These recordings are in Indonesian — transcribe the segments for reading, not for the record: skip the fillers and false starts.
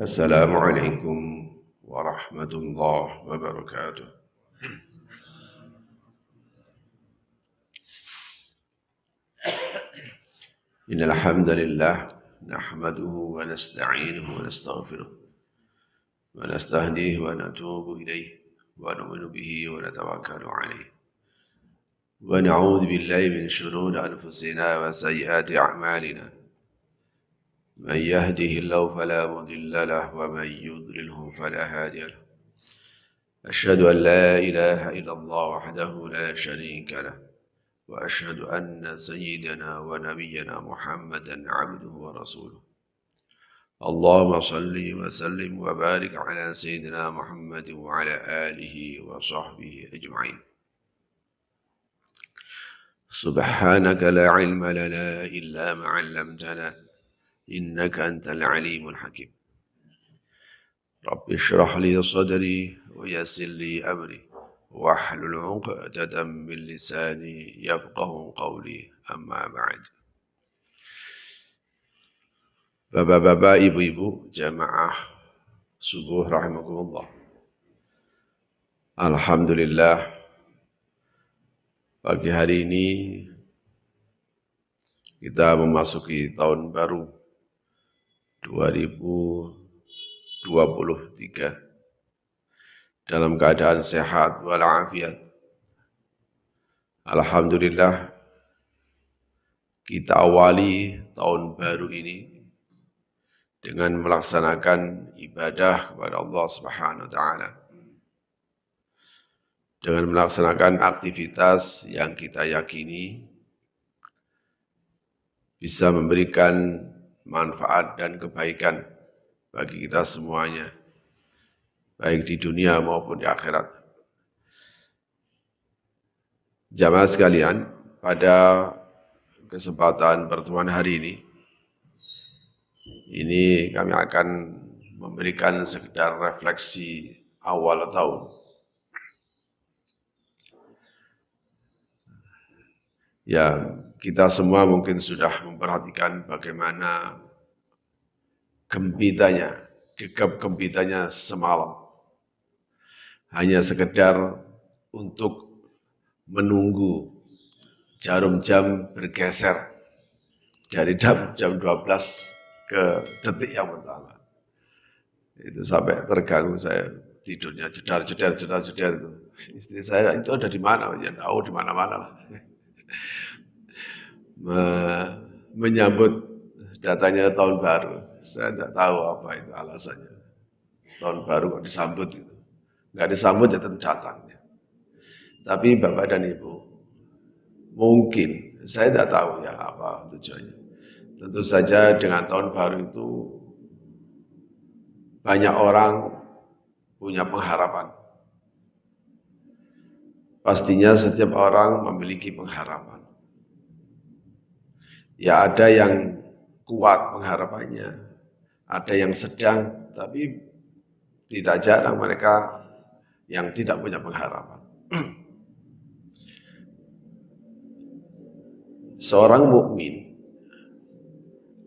السلام عليكم ورحمة الله وبركاته. إن الحمد لله نحمده ونستعينه ونستغفره ونستهديه ونتوب إليه ونؤمن به ونتوكل عليه ونعوذ بالله من شرور أنفسنا وسيئات أعمالنا. من يهده الله فلا مضل له ومن يضلله فلا هادي له. أشهد أن لا إله إلا الله وحده لا شريك له وأشهد أن سيدنا ونبينا محمدا عبده ورسوله. اللهم صل وسلم وبارك على سيدنا محمد وعلى آله وصحبه أجمعين. سبحانك لا علم لنا إلا ما علمتنا إنك أنت العليم الحكيم. رب اشرح لي صدري ويسر لي أمري واحلل عقدة من لساني يفقه قولي. أما بعد. Bapak-bapak, ibu-ibu, jamaah subuh rahimakumullah. Alhamdulillah, pagi hari ini kita memasuki tahun baru 2023 dalam keadaan sehat walafiat. Alhamdulillah, kita awali tahun baru ini dengan melaksanakan ibadah kepada Allah Subhanahu wa taala. Dengan melaksanakan aktivitas yang kita yakini bisa memberikan manfaat dan kebaikan bagi kita semuanya, baik di dunia maupun di akhirat. Jamaah sekalian, pada kesempatan pertemuan hari ini kami akan memberikan sekedar refleksi awal tahun. Ya, kita semua mungkin sudah memperhatikan bagaimana gegap gempitanya semalam. Hanya sekedar untuk menunggu jarum jam bergeser dari jam 12 ke detik yang pertama. Itu sampai terganggu saya tidurnya jedar. Istri saya itu ada di mana? Ya tahu di mana-mana lah. Menyambut datanya tahun baru. Saya tidak tahu apa itu alasannya. Tahun baru kok disambut gitu. Nggak disambut ya tentu datang. Tapi Bapak dan Ibu, mungkin saya tidak tahu ya apa tujuannya. Tentu saja dengan tahun baru itu banyak orang punya pengharapan. Pastinya setiap orang memiliki pengharapan. Ya ada yang kuat pengharapannya, ada yang sedang, tapi tidak jarang mereka yang tidak punya pengharapan. Seorang mukmin,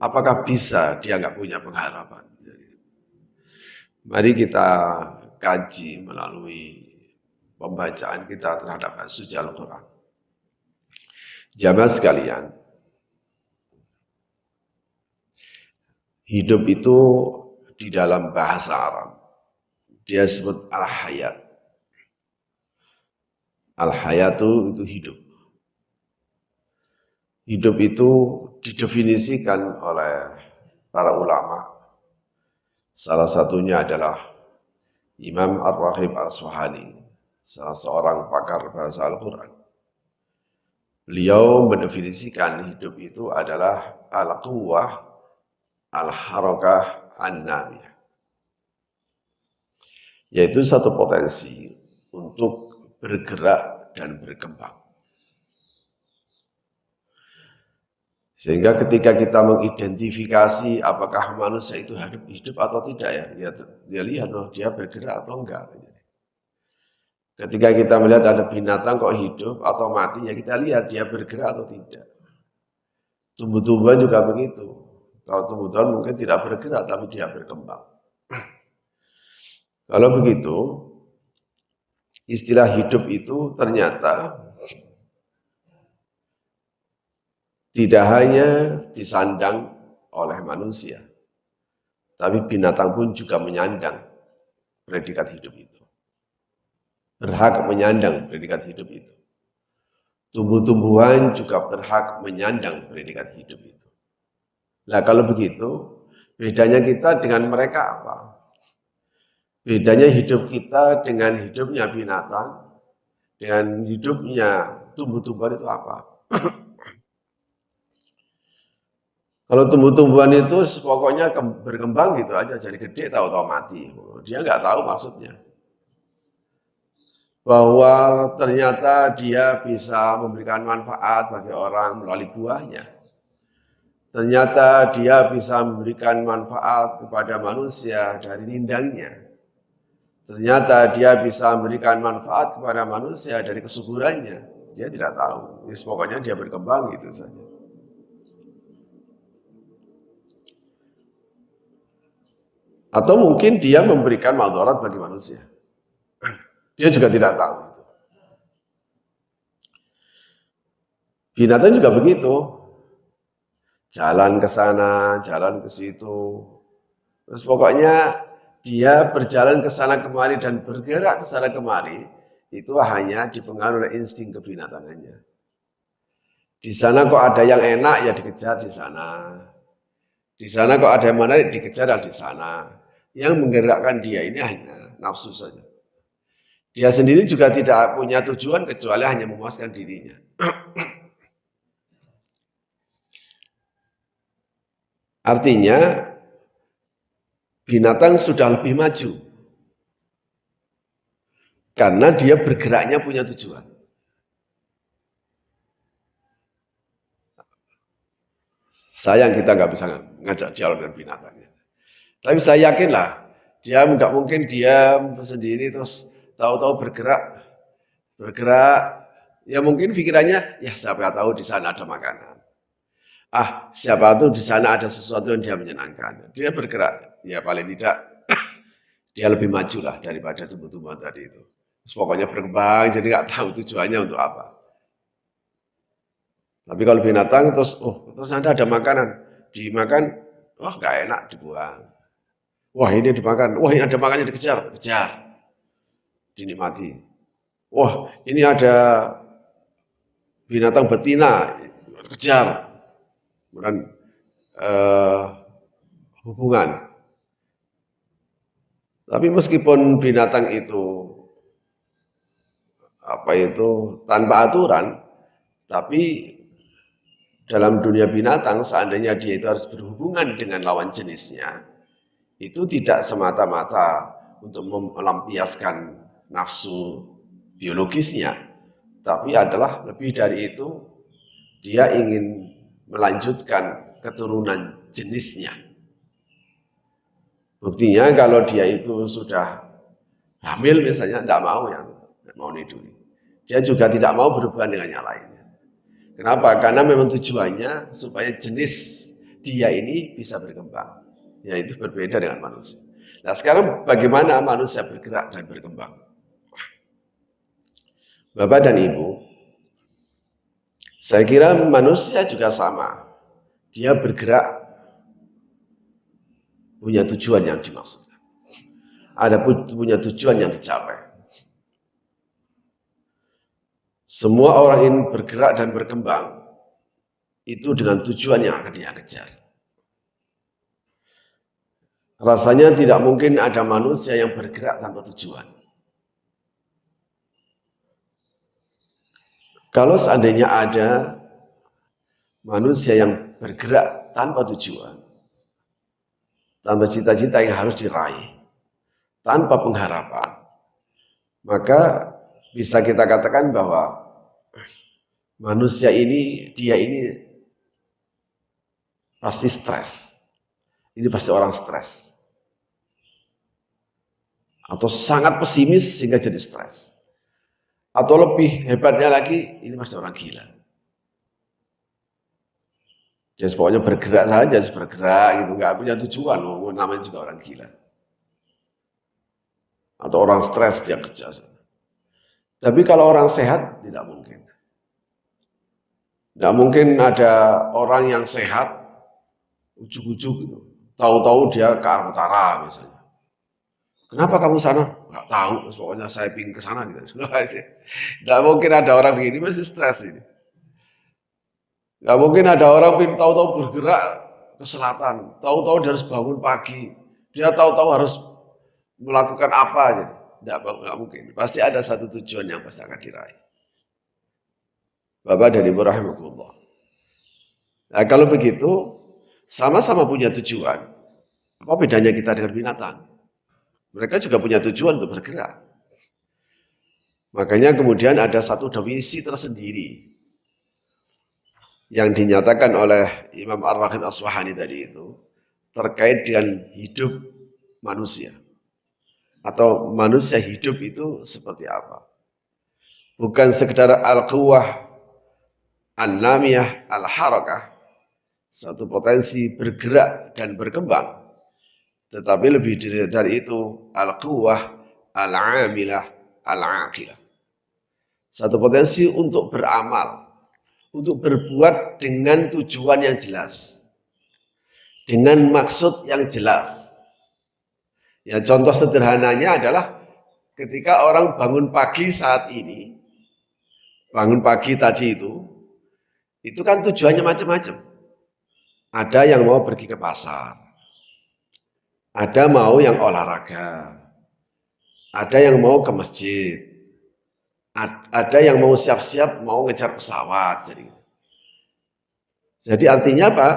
apakah bisa dia nggak punya pengharapan? Mari kita kaji melalui pembacaan kita terhadap suci Al-Quran. Jamaah sekalian, hidup itu di dalam bahasa Arab, dia sebut al-hayat. Al-hayatu itu hidup. Hidup itu didefinisikan oleh para ulama. Salah satunya adalah Imam Ar-Raghib Al-Asfahani, salah seorang pakar bahasa Al-Quran. Beliau mendefinisikan hidup itu adalah al-quwwah al-harakah an-namiyah, yaitu satu potensi untuk bergerak dan berkembang. Sehingga ketika kita mengidentifikasi apakah manusia itu hidup atau tidak ya dia lihat loh dia bergerak atau enggak. Ketika kita melihat ada binatang kok hidup atau mati ya kita lihat dia bergerak atau tidak. Tumbuh-tumbuhan juga begitu. Kalau tumbuh-tumbuhan mungkin tidak bergerak tapi dia berkembang. Kalau begitu, istilah hidup itu ternyata tidak hanya disandang oleh manusia, tapi binatang pun juga menyandang predikat hidup itu. Berhak menyandang predikat hidup itu. Tumbuh-tumbuhan juga berhak menyandang predikat hidup itu. Nah kalau begitu, bedanya kita dengan mereka apa? Bedanya hidup kita dengan hidupnya binatang, dengan hidupnya tumbuh-tumbuhan itu apa? Kalau tumbuh-tumbuhan itu pokoknya berkembang gitu aja, jadi gede tahu-tahu mati. Dia nggak tahu maksudnya. Bahwa ternyata dia bisa memberikan manfaat bagi orang melalui buahnya. Ternyata dia bisa memberikan manfaat kepada manusia dari nindangnya. Ternyata dia bisa memberikan manfaat kepada manusia dari kesuburannya. Dia tidak tahu. Pokoknya dia berkembang gitu saja. Atau mungkin dia memberikan madarat bagi manusia. Dia juga tidak tahu itu. Binatang juga begitu. Jalan ke sana, jalan ke situ. Terus pokoknya dia berjalan ke sana kemari dan bergerak ke sana kemari, itu hanya dipengaruhi oleh insting kebinatangannya. Di sana kok ada yang enak, ya dikejar di sana. Di sana kok ada yang menarik, dikejar di sana. Yang menggerakkan dia ini hanya nafsu saja. Dia sendiri juga tidak punya tujuan kecuali hanya memuaskan dirinya. Artinya, binatang sudah lebih maju. Karena dia bergeraknya punya tujuan. Sayang kita nggak bisa ngajak dialog dengan binatangnya. Tapi saya yakinlah, dia nggak mungkin diam sendiri terus tahu-tahu bergerak. Ya mungkin pikirannya, ya siapa tahu di sana ada makanan. Siapa tahu di sana ada sesuatu yang dia menyenangkan. Dia bergerak, ya paling tidak dia lebih maju lah daripada tumbuh-tumbuhan tadi itu. Terus pokoknya berkembang, jadi nggak tahu tujuannya untuk apa. Tapi kalau binatang terus ada makanan, dimakan, nggak enak dibuang. Wah ini dimakan, wah ini ada makannya kejar, dinikmati. Wah ini ada binatang betina, kejar. Kemudian hubungan. Tapi meskipun binatang itu tanpa aturan, tapi dalam dunia binatang seandainya dia itu harus berhubungan dengan lawan jenisnya, itu tidak semata-mata untuk melampiaskan nafsu biologisnya, tapi adalah lebih dari itu, dia ingin melanjutkan keturunan jenisnya. Buktinya kalau dia itu sudah hamil misalnya, tidak mau niduri. Dia juga tidak mau berhubungan dengan yang lainnya. Kenapa? Karena memang tujuannya supaya jenis dia ini bisa berkembang. Yaitu berbeda dengan manusia. Nah sekarang bagaimana manusia bergerak dan berkembang? Bapak dan Ibu, saya kira manusia juga sama. Dia bergerak punya tujuan yang dimaksudkan. Ada punya tujuan yang dicapai. Semua orang ingin bergerak dan berkembang, itu dengan tujuan yang akan dia kejar. Rasanya tidak mungkin ada manusia yang bergerak tanpa tujuan. Kalau seandainya ada manusia yang bergerak tanpa tujuan, tanpa cita-cita yang harus diraih, tanpa pengharapan, maka bisa kita katakan bahwa manusia ini, dia ini pasti stres. Ini pasti orang stres. Atau sangat pesimis sehingga jadi stres. Atau lebih hebatnya lagi, ini pasti orang gila. Jadi pokoknya bergerak saja, bergerak gitu, nggak punya tujuan, namanya juga orang gila. Atau orang stres dia kerja. Tapi kalau orang sehat tidak mungkin. Tidak mungkin ada orang yang sehat ujuk-ujuk gitu. Tahu-tahu dia ke arah utara misalnya. Kenapa kamu sana? Nggak tahu, pokoknya saya pingin ke sana gitu. Nggak mungkin ada orang begini, mesti stres ini. Nggak mungkin ada orang tahu-tahu bergerak ke selatan, tahu-tahu dia harus bangun pagi, dia tahu-tahu harus melakukan apa aja. Nggak mungkin, pasti ada satu tujuan yang pasti akan diraih. Bapak dan Ibu rahimahullah. Nah kalau begitu, sama-sama punya tujuan. Apa bedanya kita dengan binatang? Mereka juga punya tujuan untuk bergerak. Makanya kemudian ada satu definisi tersendiri yang dinyatakan oleh Imam Ar-Raghib Asfahani tadi itu terkait dengan hidup manusia. Atau manusia hidup itu seperti apa? Bukan sekedar al-quwwah, al-namiyah, al-harakah, satu potensi bergerak dan berkembang. Tetapi lebih dari itu, al-quwwah, al-amilah, al-aqilah. Satu potensi untuk beramal, untuk berbuat dengan tujuan yang jelas, dengan maksud yang jelas. Ya, contoh sederhananya adalah ketika orang bangun pagi saat ini, bangun pagi tadi itu kan tujuannya macam-macam. Ada yang mau pergi ke pasar, ada mau yang olahraga, ada yang mau ke masjid, ada yang mau siap-siap mau ngejar pesawat. Jadi artinya apa?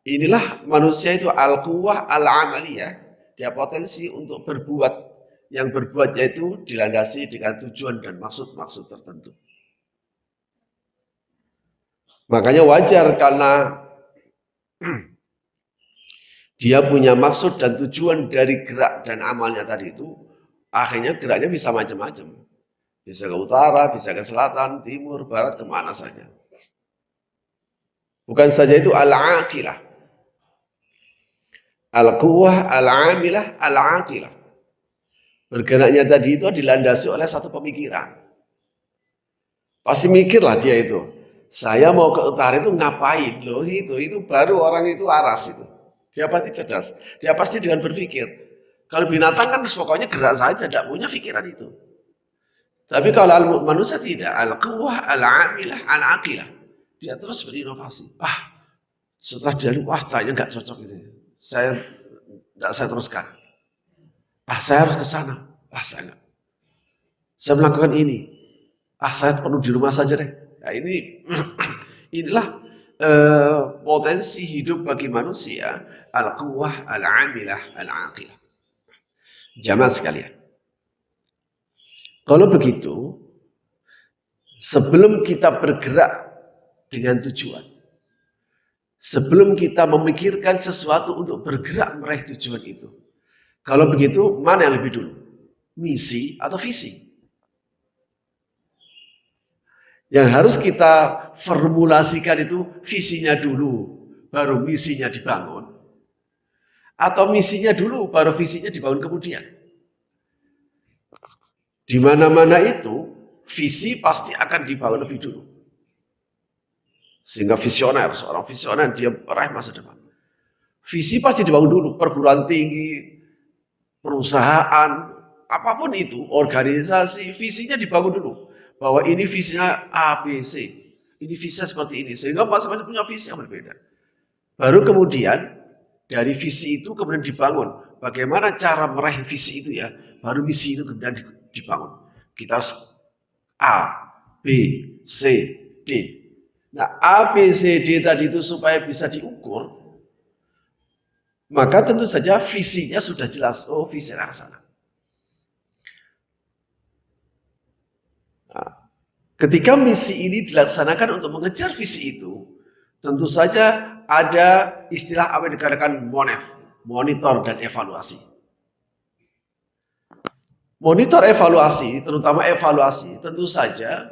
Inilah manusia itu al-quwwah al-amaliyah. Dia potensi untuk berbuat. Yang berbuatnya itu dilandasi dengan tujuan dan maksud-maksud tertentu. Makanya wajar karena dia punya maksud dan tujuan dari gerak dan amalnya tadi itu, akhirnya geraknya bisa macam-macam. Bisa ke utara, bisa ke selatan, timur, barat, kemana saja. Bukan saja itu al-aqilah. Al-quwwah, al-amilah, al-aqilah. Bergeraknya tadi itu dilandasi oleh satu pemikiran. Pasti mikirlah dia itu. Saya mau ke utara itu ngapain? Loh itu baru orang itu waras itu. Dia pasti cerdas. Dia pasti dengan berpikir. Kalau binatang kan pokoknya gerak saja, tidak punya pikiran itu. Tapi kalau manusia tidak, al-quwwah, al-amilah, al-aqilah. Dia terus berinovasi. Setelah dia kayaknya nggak cocok ini. Saya teruskan. Saya harus ke sana. Saya enggak. Saya melakukan ini. Saya perlu di rumah saja deh. Nah, inilah potensi hidup bagi manusia, al-quwwah, al-amilah, al-aqilah. Jamaah sekalian. Kalau begitu, sebelum kita bergerak dengan tujuan, sebelum kita memikirkan sesuatu untuk bergerak meraih tujuan itu, kalau begitu, mana yang lebih dulu? Misi atau visi? Yang harus kita formulasikan itu visinya dulu, baru misinya dibangun. Atau misinya dulu, baru visinya dibangun kemudian. Di mana-mana itu, visi pasti akan dibangun lebih dulu. Sehingga visioner, seorang visioner, dia meraih masa depan. Visi pasti dibangun dulu, perguruan tinggi, perusahaan, apapun itu, organisasi, visinya dibangun dulu. Bahwa ini visinya A, B, C. Ini visinya seperti ini. Sehingga masing-masing punya visi yang berbeda. Baru kemudian, dari visi itu kemudian dibangun. Bagaimana cara meraih visi itu ya. Baru misi itu kemudian dibangun. Kita harus A, B, C, D. Nah A, B, C, D tadi itu supaya bisa diukur, maka tentu saja visinya sudah jelas. Oh, visi ke arah sana. Nah, ketika misi ini dilaksanakan untuk mengejar visi itu, tentu saja ada istilah apa yang dikatakan MONEV, monitor dan evaluasi. Monitor evaluasi, terutama evaluasi, tentu saja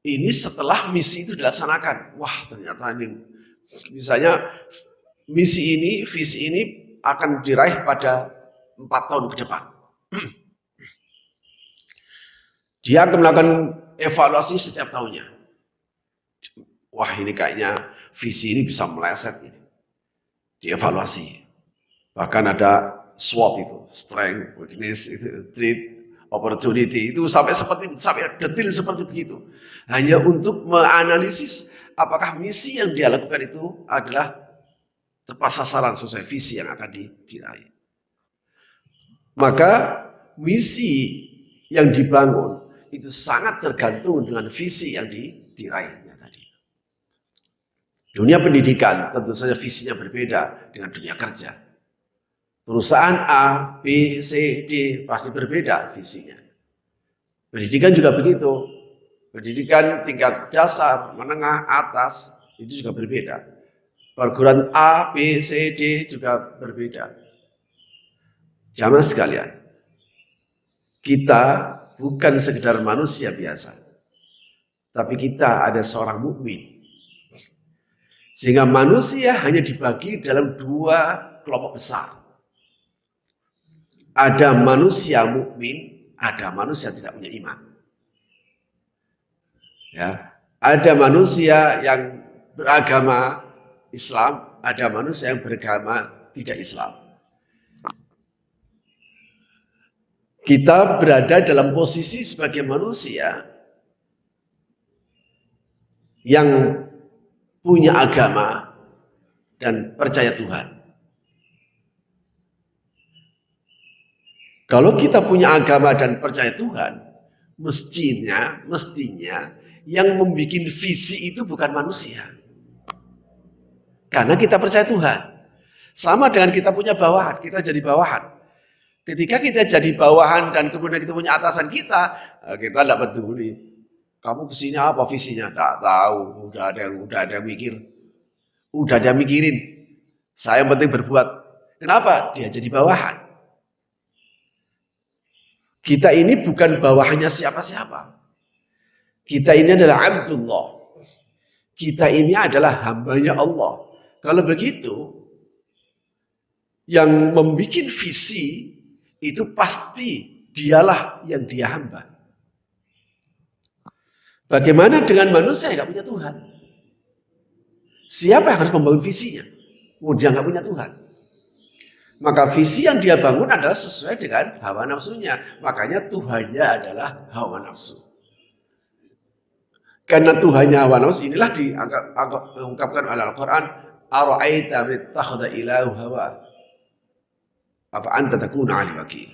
ini setelah misi itu dilaksanakan. Wah, ternyata ini, misalnya misi ini, visi ini akan diraih pada 4 tahun ke depan. Dia akan melakukan evaluasi setiap tahunnya. Wah, ini kayaknya visi ini bisa meleset ini. Dievaluasi. Bahkan ada SWOT itu, strength, weakness, itu, threat, opportunity, itu sampai detail seperti begitu. Hanya untuk menganalisis apakah misi yang dia lakukan itu adalah tepat sasaran sesuai visi yang akan diraih. Maka misi yang dibangun itu sangat tergantung dengan visi yang diraihnya tadi. Dunia pendidikan tentu saja visinya berbeda dengan dunia kerja. Perusahaan A, B, C, D pasti berbeda visinya. Pendidikan juga begitu. Pendidikan tingkat dasar, menengah, atas itu juga berbeda. Perguruan A, B, C, D juga berbeda. Jamaah sekalian, kita bukan sekedar manusia biasa, tapi kita ada seorang mukmin. Sehingga manusia hanya dibagi dalam dua kelompok besar. Ada manusia mukmin, ada manusia tidak punya iman. Ya, ada manusia yang beragama Islam, ada manusia yang beragama tidak Islam. Kita berada dalam posisi sebagai manusia yang punya agama dan percaya Tuhan. Kalau kita punya agama dan percaya Tuhan, mestinya yang membuat visi itu bukan manusia. Karena kita percaya Tuhan. Sama dengan kita punya bawahan, kita jadi bawahan. Ketika kita jadi bawahan dan kemudian kita punya atasan kita tidak peduli. Kamu kesini apa visinya? Tidak tahu. Udah ada yang mikir. Udah ada yang mikirin. Saya yang penting berbuat. Kenapa? Dia jadi bawahan. Kita ini bukan bawahannya siapa-siapa. Kita ini adalah Abdullah. Kita ini adalah hambanya Allah. Kalau begitu, yang membuat visi itu pasti dialah yang dia hamba. Bagaimana dengan manusia yang tidak punya Tuhan? Siapa yang harus membangun visinya? Dia nggak punya Tuhan. Maka visi yang dia bangun adalah sesuai dengan hawa nafsunya. Makanya Tuhannya adalah hawa nafsu. Karena Tuhannya hawa nafsu, inilah diungkapkan oleh Al-Quran. Ara'aita mittakhadha ilahu hawa. Apa anta takuna ali wakil.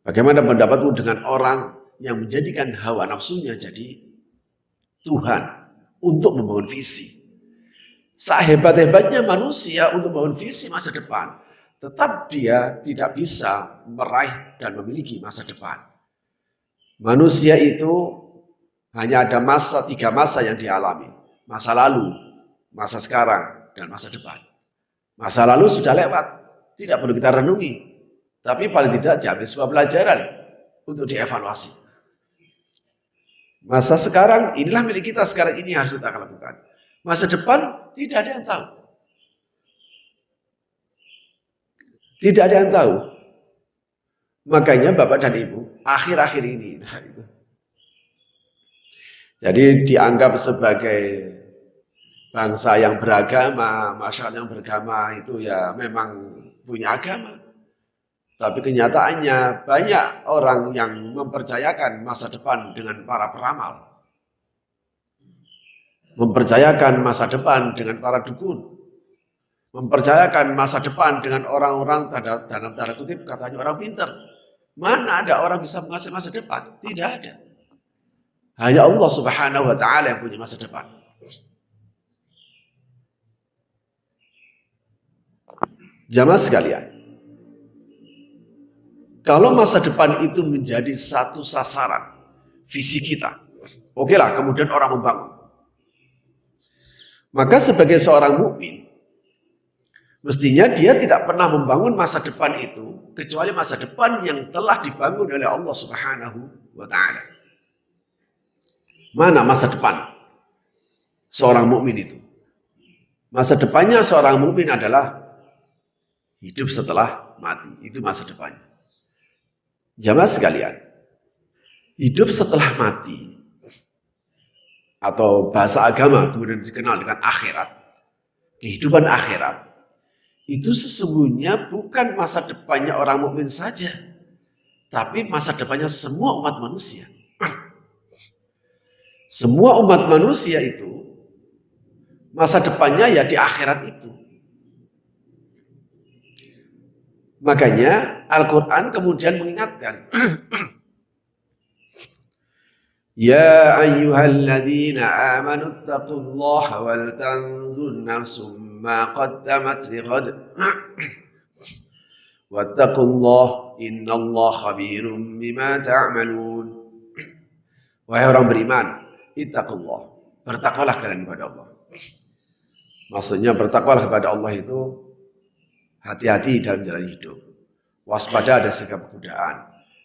Bagaimana pendapatmu dengan orang yang menjadikan hawa nafsunya jadi Tuhan untuk membangun visi? Sehebat-hebatnya manusia untuk membangun visi masa depan, tetap dia tidak bisa meraih dan memiliki masa depan. Manusia itu hanya ada tiga masa yang dialami. Masa lalu, masa sekarang, dan masa depan. Masa lalu sudah lewat, tidak perlu kita renungi. Tapi paling tidak diambil sebuah pelajaran untuk dievaluasi. Masa sekarang, inilah milik kita sekarang ini harus kita lakukan. Masa depan, tidak ada yang tahu. Tidak ada yang tahu. Makanya Bapak dan Ibu, akhir-akhir ini, jadi dianggap sebagai bangsa yang beragama, masyarakat yang beragama itu ya memang punya agama. Tapi kenyataannya banyak orang yang mempercayakan masa depan dengan para peramal. Mempercayakan masa depan dengan para dukun. Mempercayakan masa depan dengan orang-orang dalam tanda kutip katanya orang pintar. Mana ada orang bisa mengasih masa depan? Tidak ada. Hanya Allah Subhanahu wa Ta'ala yang punya masa depan. Jamaah sekalian, kalau masa depan itu menjadi satu sasaran visi kita, okelah kemudian orang membangun. Maka sebagai seorang mukmin, mestinya dia tidak pernah membangun masa depan itu kecuali masa depan yang telah dibangun oleh Allah Subhanahu wa Ta'ala. Mana masa depan seorang mukmin itu? Masa depannya seorang mukmin adalah hidup setelah mati. Itu masa depannya. Jamaah sekalian, hidup setelah mati atau bahasa agama kemudian dikenal dengan akhirat, kehidupan akhirat, itu sesungguhnya bukan masa depannya orang mukmin saja, tapi masa depannya semua umat manusia. Semua umat manusia itu masa depannya ya di akhirat itu. Makanya Al-Quran kemudian mengingatkan, Ya ayyuhalladzina amanu taqullaha wal tanzur nafsum ma qaddamat lighad wattaqullaha innallaha khabirum bima ta'malun. Wahai orang beriman, ittaqullah, bertakwalah kalian kepada Allah. Maksudnya bertakwalah kepada Allah itu hati-hati dalam jalan hidup, waspada dari segala godaan,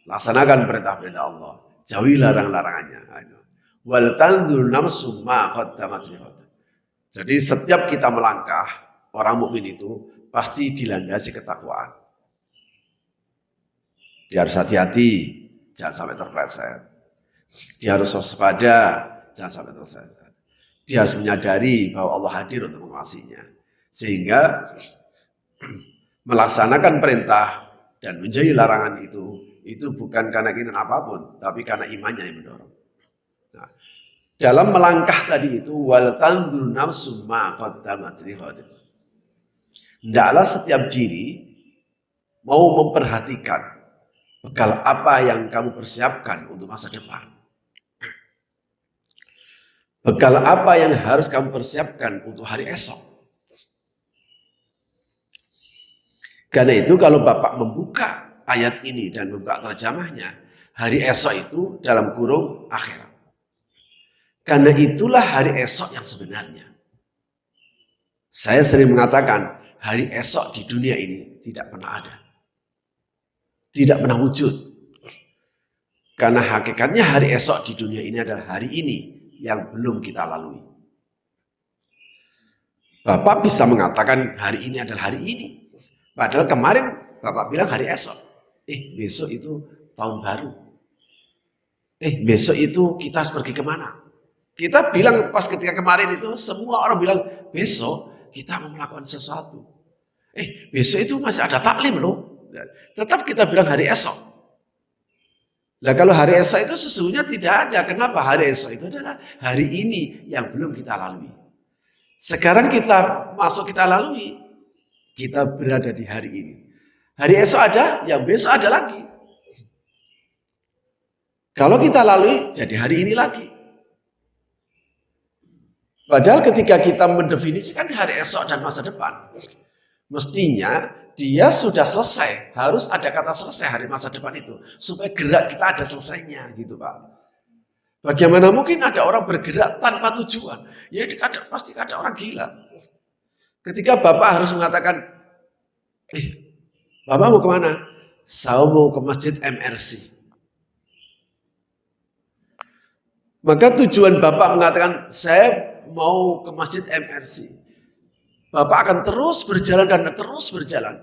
laksanakan perintah-perintah Allah, jauhi larang-larangannya. Wal tanzur nafsum ma qaddamat lighad. Jadi setiap kita melangkah, orang mukmin itu pasti dilandasi ketakwaan. Dia harus hati-hati, jangan sampai terpeleset. Dia harus waspada, jangan sampai tersesat. Dia harus menyadari bahwa Allah hadir untuk mengasihinya. Sehingga melaksanakan perintah dan menjauhi larangan itu bukan karena keinginan apapun, tapi karena imannya yang mendorong. Nah, dalam melangkah tadi itu, wal tanzur nafsum ma qaddamat lighad. Hendaklah setiap diri mau memperhatikan bekal apa yang kamu persiapkan untuk masa depan. Bekal apa yang harus kamu persiapkan untuk hari esok. Karena itu kalau Bapak membuka ayat ini dan membuka terjemahnya, hari esok itu dalam kurung akhirat. Karena itulah hari esok yang sebenarnya. Saya sering mengatakan hari esok di dunia ini tidak pernah ada. Tidak pernah wujud. Karena hakikatnya hari esok di dunia ini adalah hari ini yang belum kita lalui. Bapak bisa mengatakan hari ini adalah hari ini. Padahal kemarin Bapak bilang hari esok. Besok itu tahun baru. Besok itu kita harus pergi kemana? Kita bilang pas ketika kemarin itu semua orang bilang besok kita mau melakukan sesuatu. Besok itu masih ada taklim loh. Tetap kita bilang hari esok. Nah kalau hari esok itu sesungguhnya tidak ada. Kenapa? Hari esok itu adalah hari ini yang belum kita lalui. Sekarang kita lalui. Kita berada di hari ini. Hari esok ada, yang besok ada lagi. Kalau kita lalui, jadi hari ini lagi. Padahal ketika kita mendefinisikan hari esok dan masa depan, mestinya dia sudah selesai, harus ada kata selesai hari masa depan itu, supaya gerak kita ada selesainya, gitu Pak. Bagaimana mungkin ada orang bergerak tanpa tujuan? Ya pasti ada orang gila. Ketika Bapak harus mengatakan, Bapak mau kemana? Saya mau ke Masjid MRC. Maka tujuan Bapak mengatakan, saya mau ke Masjid MRC. Bapak akan terus berjalan dan terus berjalan.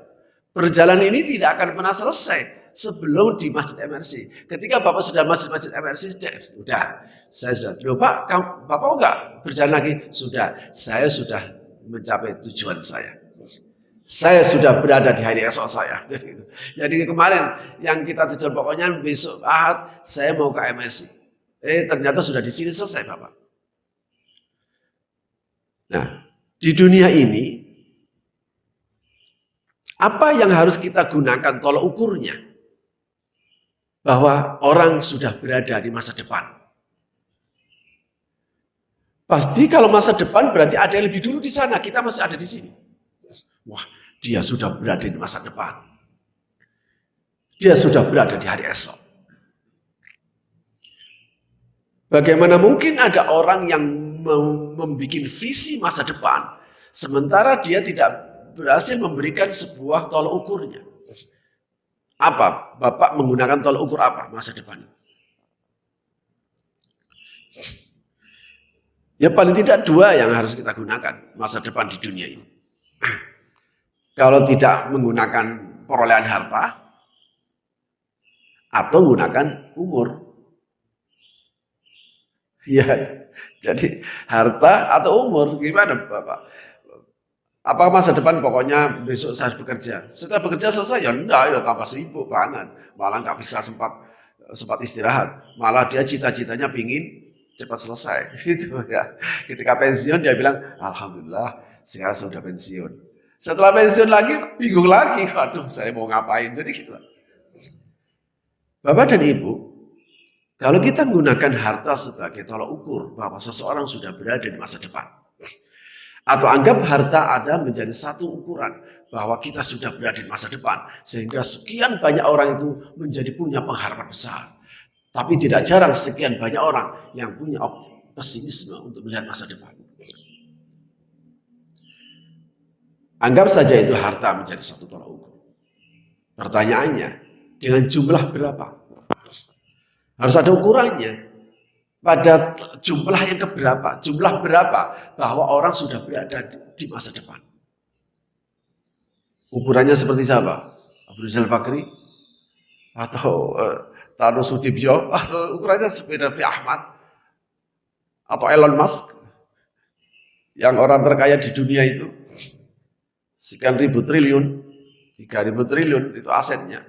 Perjalanan ini tidak akan pernah selesai sebelum di Masjid MRC. Ketika Bapak sudah masuk Masjid MRC, sudah, saya sudah. Loh Pak, Bapak enggak berjalan lagi? Sudah, saya sudah mencapai tujuan saya. Saya sudah berada di hari esok saya. Jadi kemarin yang kita tujuan pokoknya besok Ahad saya mau ke MRC. Ternyata sudah di sini selesai Bapak. Nah, di dunia ini apa yang harus kita gunakan tolak ukurnya? Bahwa orang sudah berada di masa depan. Pasti kalau masa depan berarti ada yang lebih dulu di sana, kita masih ada di sini. Wah, dia sudah berada di masa depan. Dia sudah berada di hari esok. Bagaimana mungkin ada orang yang membuat visi masa depan, sementara dia tidak berhasil memberikan sebuah tolak ukurnya. Apa? Bapak menggunakan tolak ukur apa masa depan? Ya paling tidak dua yang harus kita gunakan masa depan di dunia ini. Kalau tidak menggunakan perolehan harta, atau gunakan umur. Ya, jadi harta atau umur, gimana Bapak? Apa masa depan pokoknya besok saya bekerja. Setelah bekerja selesai ya enggak, ya tambah sibuk banget. Malah nggak bisa sempat istirahat. Malah dia cita-citanya pingin cepat selesai. Gitu ya. Ketika pensiun dia bilang, alhamdulillah sekarang sudah pensiun. Setelah pensiun lagi bingung lagi, waduh saya mau ngapain. Jadi gitu. Bapak dan Ibu, kalau kita menggunakan harta sebagai tolak ukur bahwa seseorang sudah berada di masa depan, atau anggap harta ada menjadi satu ukuran bahwa kita sudah berada di masa depan, sehingga sekian banyak orang itu menjadi punya pengharapan besar. Tapi tidak jarang sekian banyak orang yang punya pesimisme untuk melihat masa depan. Anggap saja itu harta menjadi satu tolak ukur. Pertanyaannya, dengan jumlah berapa? Harus ada ukurannya. Pada jumlah yang keberapa? Jumlah berapa bahwa orang sudah berada di masa depan? Ukurannya seperti siapa? Abu Rizal Bakri? Atau Tano Sudibyo? Atau ukurannya seperti Raffi Ahmad? Atau Elon Musk? Yang orang terkaya di dunia itu? Sekian ribu triliun, 3.000 triliun itu asetnya.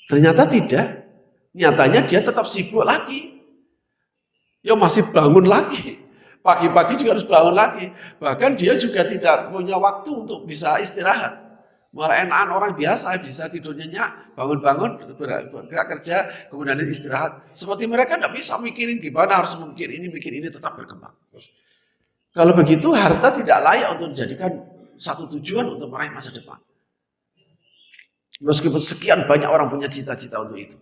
Ternyata tidak. Nyatanya dia tetap sibuk lagi. Ya masih bangun lagi. Pagi-pagi juga harus bangun lagi. Bahkan dia juga tidak punya waktu untuk bisa istirahat. Malah enakan orang biasa bisa tidur nyenyak, bangun-bangun, bergerak kerja, kemudian istirahat. Seperti mereka tidak bisa mikirin gimana harus mikir ini, tetap berkembang. Kalau begitu harta tidak layak untuk dijadikan satu tujuan untuk meraih masa depan. Meskipun sekian banyak orang punya cita-cita untuk itu.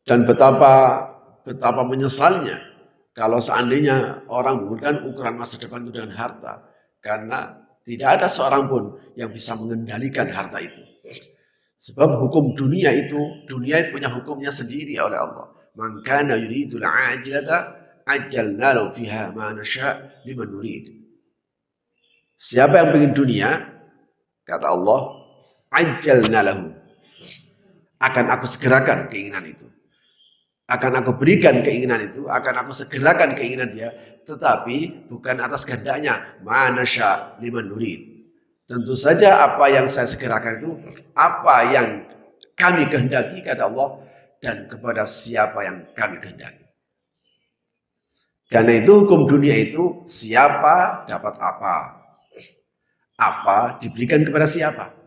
Dan betapa menyesalnya kalau seandainya orang menggunakan ukuran masa depan itu dengan harta. Karena tidak ada seorang pun yang bisa mengendalikan harta itu. Sebab hukum dunia itu punya hukumnya sendiri oleh Allah. Man kana yuridul ajilata ajjalna lahu fiha ma nasha' liman nurid. Siapa yang ingin dunia, kata Allah, ajjalna lahu. Akan aku segerakan keinginan itu. Akan aku berikan keinginan itu, akan aku segerakan keinginan dia, tetapi bukan atas kehendaknya, manasya liman nurid. Tentu saja apa yang saya segerakan itu, apa yang kami kehendaki, kata Allah, dan kepada siapa yang kami kehendaki. Karena itu hukum dunia itu, siapa dapat apa diberikan kepada siapa.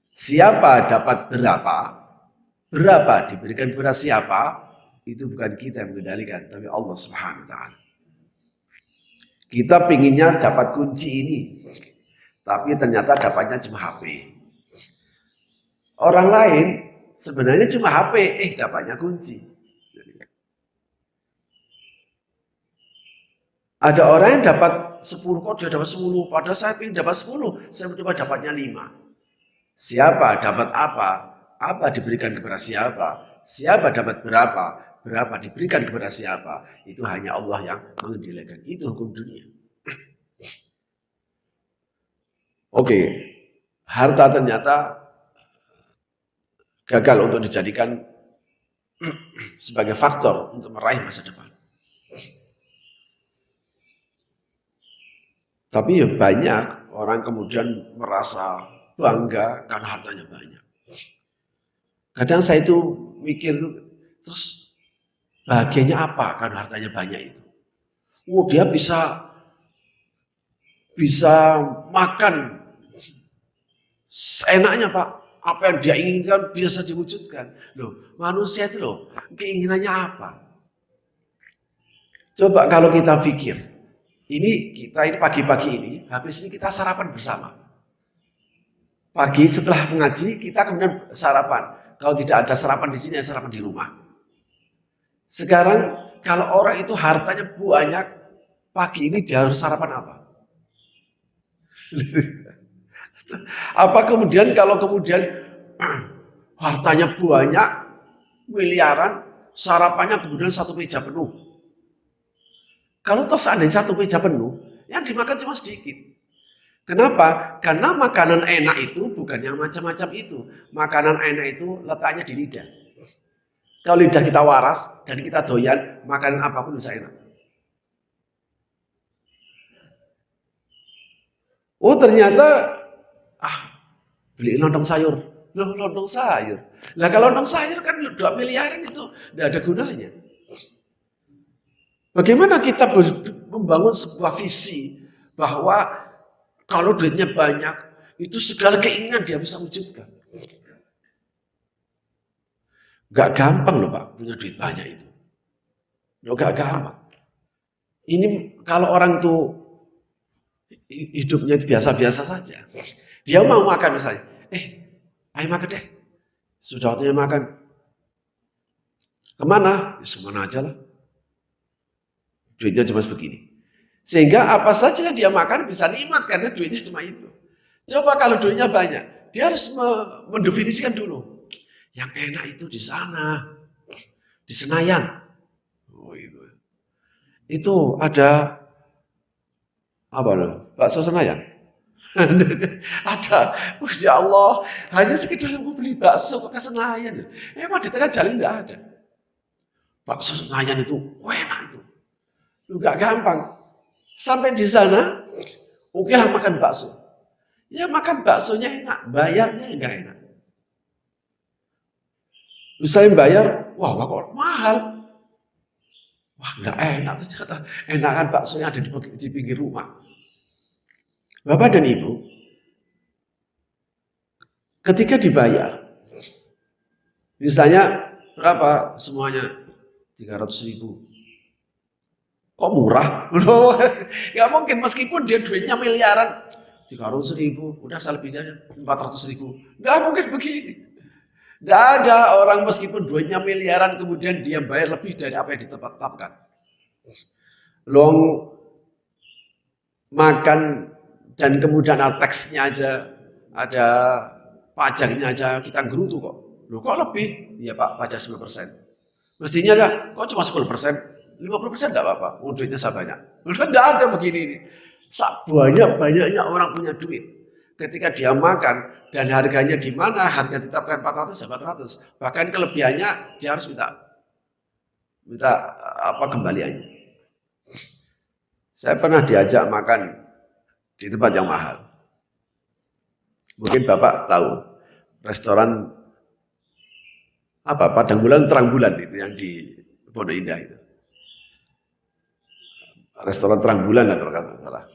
Siapa dapat berapa diberikan kepada siapa, itu bukan kita yang mengendalikan, tapi Allah Subhanahu wa Ta'ala. Kita pinginnya dapat kunci ini, tapi ternyata dapatnya cuma HP. Orang lain sebenarnya cuma HP, dapatnya kunci. Ada orang yang dapat 10, kok dia dapat 10, padahal saya ingin dapat 10, saya cuma dapatnya 5. Siapa dapat apa diberikan kepada siapa, siapa dapat berapa diberikan kepada siapa, itu hanya Allah yang mengendalikan. Itu hukum dunia. Oke, harta ternyata gagal untuk dijadikan sebagai faktor untuk meraih masa depan. Tapi ya banyak orang kemudian merasa bangga karena hartanya banyak. Kadang saya itu mikir, terus bahagianya apa karena hartanya banyak itu? Dia bisa makan seenaknya Pak. Apa yang dia inginkan bisa diwujudkan. Loh, manusia itu loh, keinginannya apa? Coba kalau kita pikir, ini pagi-pagi ini, habis ini kita sarapan bersama. Pagi setelah mengaji, kita kemudian sarapan. Kalau tidak ada sarapan di sini, ya sarapan di rumah. Sekarang kalau orang itu hartanya banyak, pagi ini dia harus sarapan apa? Apa kemudian kalau hartanya banyak, miliaran, sarapannya kemudian satu meja penuh. Kalau toh seandainya satu meja penuh, yang dimakan cuma sedikit. Kenapa? Karena makanan enak itu bukan yang macam-macam itu. Makanan enak itu letaknya di lidah. Kalau lidah kita waras dan kita doyan, makanan apapun bisa enak. Oh ternyata, beli lontong sayur. Loh lontong sayur. Lah kalau lontong sayur kan 2 miliaran itu tidak ada gunanya. Bagaimana kita membangun sebuah visi bahwa kalau duitnya banyak, itu segala keinginan dia bisa wujudkan. Gak gampang loh Pak, punya duit banyak itu. Gak gampang. Ini kalau orang tuh hidupnya itu biasa-biasa saja. Dia mau makan misalnya, ayo makan deh. Sudah waktunya makan. Kemana? Ya kemana aja lah. Duitnya cuma sebegini. Sehingga apa saja yang dia makan bisa nikmat karena duitnya cuma itu. Coba kalau duitnya banyak, dia harus mendefinisikan dulu. Yang enak itu di sana, di Senayan. Oh itu. Itu ada apa loh? Bakso Senayan. Ada, ya Allah, hanya sekedar mau beli bakso ke Senayan. Emang di tengah jalan tidak ada. Bakso Senayan itu enak itu. Itu gak gampang. Sampai di sana, oke lah makan bakso. Ya makan baksonya enak, bayarnya enggak enak. Misalnya bayar, wah kok mahal. Wah enggak enak ternyata. Enakan bakso yang ada di pinggir rumah. Bapak dan Ibu, ketika dibayar, misalnya berapa semuanya? 300.000. Kok murah? Nggak mungkin meskipun dia duitnya miliaran. 300.000, udah selebihnya 400.000. Nggak mungkin begini. Nggak ada orang meskipun duitnya miliaran kemudian dia bayar lebih dari apa yang ditetapkan. Long makan dan kemudian ada teksnya aja, ada pajaknya aja kita gerutu kok. Loh kok lebih? Iya Pak, pajak 10%. Mestinya kan, kok cuma 10%? 50% enggak apa-apa, duitnya saya banyak. Udah enggak ada begini ini. Banyak-banyaknya orang punya duit. Ketika dia makan dan harganya di mana, harga ditetapkan 400 ya 400. Bahkan kelebihannya dia harus minta kembaliannya. Saya pernah diajak makan di tempat yang mahal. Mungkin Bapak tahu restoran Padang Bulan Terang Bulan itu yang di Pondok Indah itu. Restoran Terang Bulan atau salah.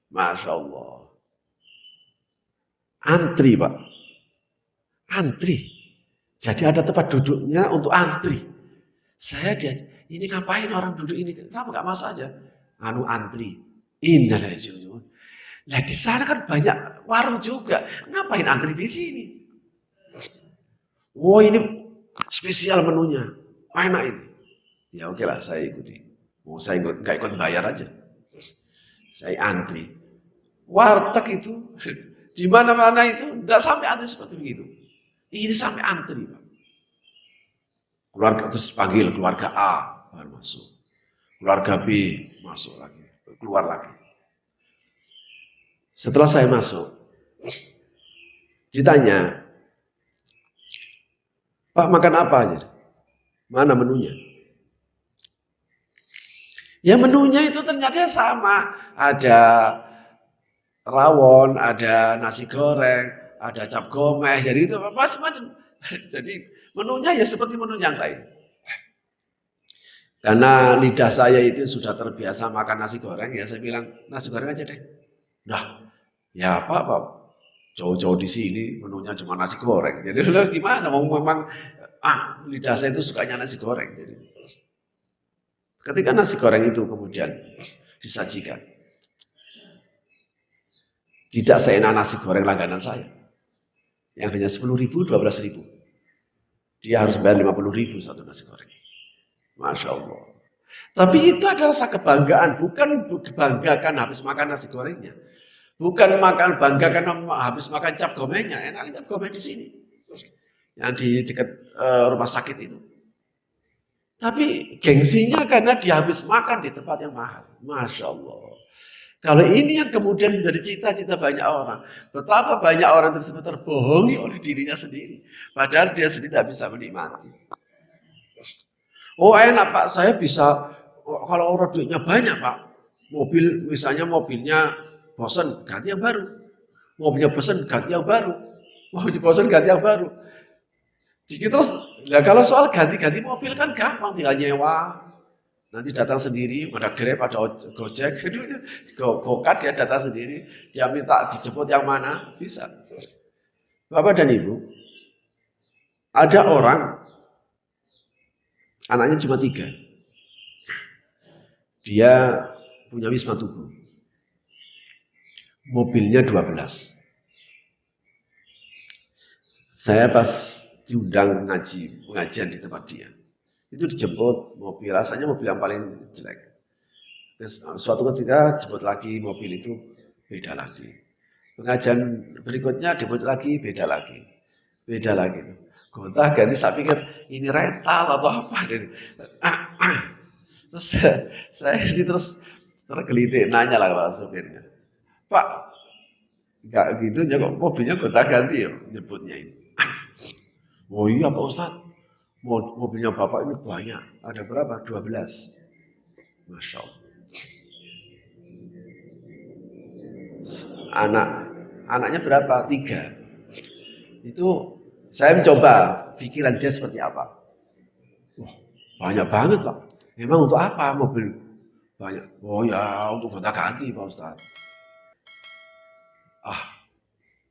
Masya Allah. Antri Pak. Antri. Jadi ada tempat duduknya untuk antri. Saya diajak, ini ngapain orang duduk ini? Kenapa gak masuk aja? Antri. Innalillahi. Nah di sana kan banyak warung juga. Ngapain antri di sini? Oh ini spesial menunya. Enak ini. Ya oke lah saya ikuti. Saya nggak ikut bayar aja. Saya antri. Warteg itu di mana-mana itu nggak sampai antri seperti begitu. Ini sampai antri, Pak. Keluarga terus dipanggil keluarga A baru masuk. Keluarga B masuk lagi, keluar lagi. Setelah saya masuk, ditanya, Pak makan apa aja? Mana menunya? Ya menunya itu ternyata sama. Ada rawon, ada nasi goreng, ada cap gomeh, jadi itu macam-macam. Jadi menunya ya seperti menu yang lain. Karena lidah saya itu sudah terbiasa makan nasi goreng, ya saya bilang nasi goreng aja deh. Nah, ya apa jauh-jauh di sini menunya cuma nasi goreng. Jadi gimana? Memang lidah saya itu sukanya nasi goreng. Jadi, ketika nasi goreng itu kemudian disajikan, tidak seenak nasi goreng langganan saya. Yang hanya 10.000, 12.000. Dia harus bayar 50.000 satu nasi goreng. Masya Allah. Tapi itu adalah rasa kebanggaan, bukan dibanggakan habis makan nasi gorengnya. Bukan banggakan habis makan cap gomenya, enak cap gomeh di sini. Yang di dekat rumah sakit itu. Tapi gengsinya karena dia habis makan di tempat yang mahal. Masya Allah. Kalau ini yang kemudian menjadi cita-cita banyak orang, betapa banyak orang tersebut terbohongi oleh dirinya sendiri, padahal dia sendiri tidak bisa menikmati. Oh enak Pak, saya bisa, kalau orang duitnya banyak Pak, mobil misalnya mobilnya bosan ganti yang baru, mobilnya bosan ganti yang baru, mobilnya bosan ganti yang baru. Jadi terus, ya kalau soal ganti-ganti mobil kan gampang, tinggal nyewa, nanti datang sendiri, ada Grab, ada Gojek, Gokart dia datang sendiri, dia minta dijemput yang mana, bisa. Bapak dan Ibu, ada orang, anaknya cuma 3, dia punya Wisma Tugu, mobilnya 12. Saya pas diundang pengajian di tempat dia, itu dijemput mobil, asalnya mobil yang paling jelek. Terus, suatu ketika jemput lagi mobil itu beda lagi. Pengajian berikutnya jemput lagi beda lagi. Gonta ganti, saya pikir ini rental atau apa. Terus saya ini terus tergelitik nanya lah kepada sopirnya, Pak, nggak gitu ya kok mobilnya gonta ganti ya nyebutnya ini. Oh iya Pak Ustadz, mobilnya Bapak ini banyak. Ada berapa? 12. Masya Allah. Anaknya berapa? 3. Itu saya mencoba pikiran dia seperti apa. Wah, banyak banget Pak. Memang untuk apa mobil banyak? Oh ya untuk gonta ganti Pak Ustadz.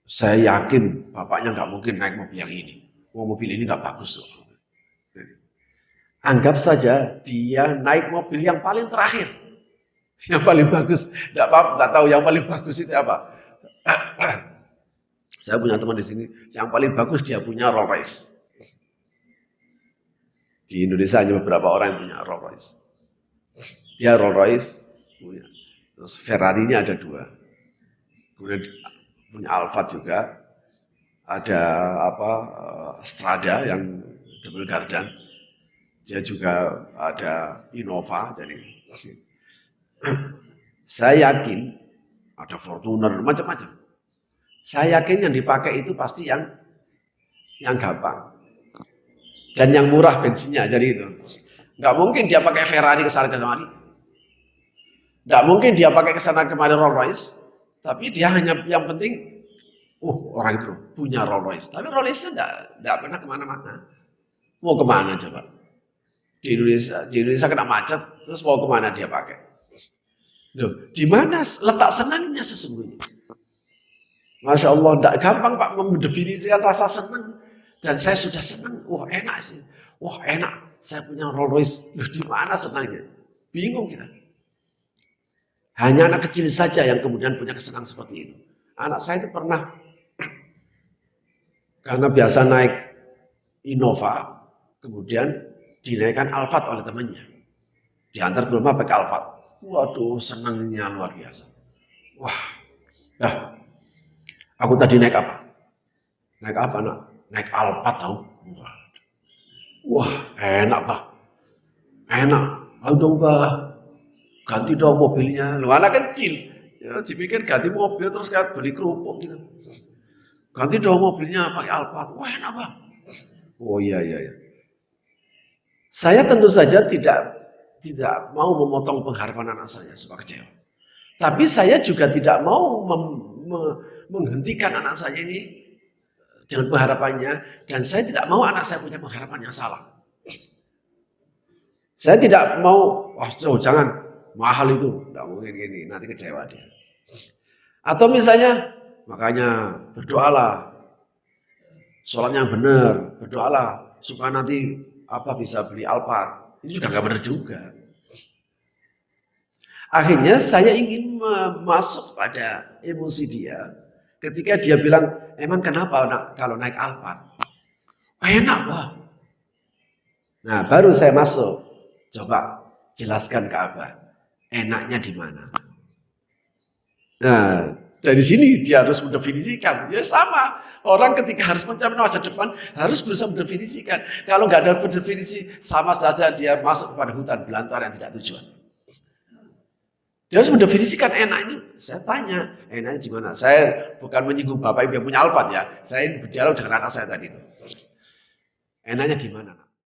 Saya yakin bapaknya nggak mungkin naik mobil yang ini. Mobil ini nggak bagus. Anggap saja dia naik mobil yang paling terakhir, yang paling bagus. Nggak tahu yang paling bagus itu apa. Saya punya teman di sini, yang paling bagus dia punya Rolls Royce. Di Indonesia hanya beberapa orang yang punya Rolls Royce. Dia Rolls Royce punya. Terus Ferrari-nya ada 2. Kemudian punya Alphard juga. Ada Strada yang double gardan, dia juga ada Innova. Jadi saya yakin ada Fortuner macam-macam. Saya yakin yang dipakai itu pasti yang gampang dan yang murah bensinnya. Jadi itu nggak mungkin dia pakai Ferrari kesana kemari, nggak mungkin dia pakai kesana kemari Rolls Royce, tapi dia hanya yang penting orang itu punya Rolls Royce, tapi Rolls Royce enggak pernah kemana-mana. Mau kemana coba? Di Indonesia kena macet, terus mau kemana dia pakai? Loh, di mana letak senangnya sesungguhnya? Masya Allah, tidak gampang Pak mendefinisikan rasa senang. Dan saya sudah senang, wah enak sih, wah enak, saya punya Rolls Royce. Loh, di mana senangnya? Bingung kita. Hanya anak kecil saja yang kemudian punya kesenangan seperti itu. Anak saya itu pernah, karena biasa naik Innova, kemudian dinaikkan Alphard oleh temannya. Diantar ke rumah pakai Alphard. Waduh, senangnya luar biasa. Wah, aku tadi naik apa? Naik apa nak? Naik Alphard tahu? Wah, enak Pak. Enak. Ayo dong Pak, ganti dong mobilnya. Lu anak kecil, ya dipikir ganti mobil terus kayak beli kerupuk gitu. Ganti dong mobilnya pakai Alphard. Wah enak Pak. Oh iya. Saya tentu saja tidak mau memotong pengharapan anak saya supaya kecewa. Tapi saya juga tidak mau menghentikan anak saya ini dengan pengharapannya, dan saya tidak mau anak saya punya pengharapan yang salah. Saya tidak mau, jangan mahal itu, tidak mungkin gini, nanti kecewa dia. Atau misalnya, makanya berdoalah, sholatnya yang benar, berdoalah supaya nanti bisa beli Alphard. Ini juga nggak benar juga. Akhirnya saya ingin masuk pada emosi dia ketika dia bilang, emang kenapa kalau naik Alphard? Enak Pak. Nah baru saya masuk, coba jelaskan ke Abah, enaknya di mana? Nah dari sini dia harus mendefinisikan. Ya sama, orang ketika harus mencapai masa depan harus berusaha mendefinisikan. Kalau nggak ada definisi, sama saja dia masuk kepada hutan belantara yang tidak tujuan. Dia harus mendefinisikan enaknya. Saya tanya, enaknya di mana? Saya bukan menyinggung Bapak Ibu yang punya Alphard ya. Saya berdialog dengan anak saya tadi itu. Enaknya di mana?